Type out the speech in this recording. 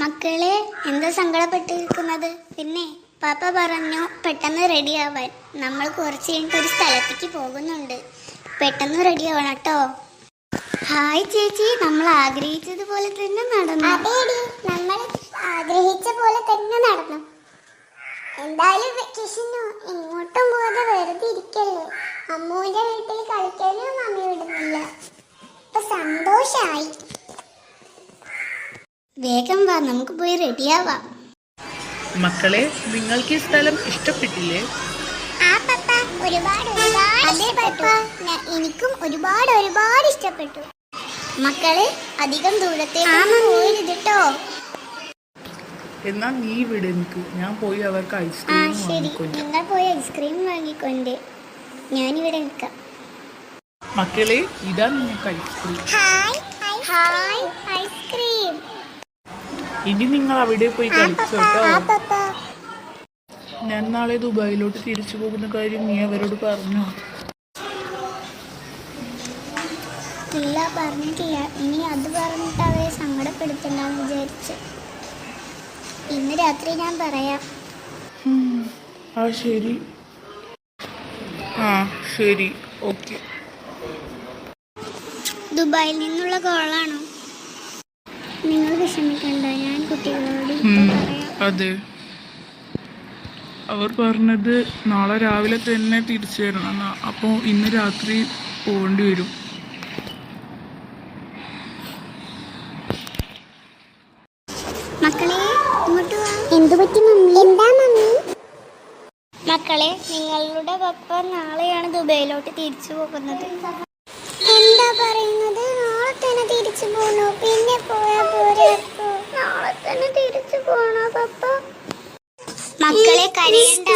മക്കളെ എന്താ സങ്കടപ്പെട്ടിരിക്കുന്നത്? പിന്നെ പാപ്പ പറഞ്ഞു പെട്ടെന്ന് റെഡി ആവാൻ. നമ്മൾ കുറച്ച് കഴിഞ്ഞിട്ട് ഒരു സ്ഥലത്തേക്ക് പോകുന്നുണ്ട്. പെട്ടെന്ന് റെഡി ആവണം കേട്ടോ. ഹായ് ചേച്ചി, നമ്മൾ ആഗ്രഹിച്ചതുപോലെ തന്നെ നടന്നു. അതേടി, നമ്മൾ ആഗ്രഹിച്ച പോലെ തന്നെ നടന്നു. എന്തായാലും വെക്കേഷനോ എങ്ങോട്ടും പോകാതെ വെറുതെ ഇരിക്കല്ലേ. അമ്മൂന്റെ വീട്ടിൽ കളിക്കാനും മമ്മി വിടുന്നില്ല. ഇപ്പൊ സന്തോഷായി. വേഗം വാ, നമുക്ക് പോയി റെഡിയാവാം. മക്കളെ, നിങ്ങൾക്ക് ഈ സ്ഥലം ഇഷ്ടപ്പെട്ടില്ലേ? ആ പപ്പ, ഒരുപാട് അതെ പപ്പ, എനിക്കും ഒരുപാട് ഇഷ്ടപ്പെട്ടു. മക്കളെ, അധികം ദൂരത്തേക്ക് പോകരുത് കേട്ടോ. എന്നാ നീ ഇവിടെ എനിക്ക്, ഞാൻ പോയി അവർക്ക് ആ ഐസ്ക്രീം ശരി, വാങ്ങിക്കൊണ്ട്. നിങ്ങൾ പോയി ഐസ്ക്രീം വാങ്ങിക്കൊണ്ട് ഞാനിവിടെ നിൽക്കാം. മക്കളെ, ഇതാ നിങ്ങൾക്ക് ഐസ്ക്രീം. Hi ice cream. ഇനി നിങ്ങൾ അവിടെ പോയി കളിച്ചോട്ടോ. പപ്പ, ഞാൻ നാളെ ദുബായിലോട്ട് തിരിച്ചു പോകുന്ന കാര്യം നീ അവരോട് പറഞ്ഞോ? ഇല്ല, പറഞ്ഞിട്ടില്ല. ഇനി അത് പറഞ്ഞിട്ട് അവരെ സങ്കടപ്പെടുത്തണ്ടെന്ന് വിചാരിച്ച്. ഇന്ന് രാത്രി ഞാൻ പറയാം. ആ ശരി, ആ ശരി, ഓക്കെ. ദുബായിൽ നിന്നുള്ള കോളാണോ? നിങ്ങൾ വിഷമിക്കണ്ട, ഞാൻ കുട്ടികളോട് ഇപ്പം പറയാം. അതെ, അവർ പറഞ്ഞത് നാളെ രാവിലെ തന്നെ തിരിച്ചു വരണം. അപ്പോൾ ഇന്ന് രാത്രി പോകേണ്ടി വരും. മക്കളെ, ഇങ്ങോട്ട് വാ. എന്തു പറ്റി മമ്മി? എന്താ മമ്മി? മക്കളെ, നിങ്ങളുടെ പപ്പ നാളെയാണ് ദുബൈയിലോട്ട് തിരിച്ചു പോകുന്നത്. എന്താ പറയുന്നത്? നാളെ തന്നെ തിരിച്ചു പോണോ? പിന്നെ പോയാ പോരെ? നാളെ തന്നെ തിരിച്ചു പോണോ പപ്പ? മക്കളെ, കരയണ്ട.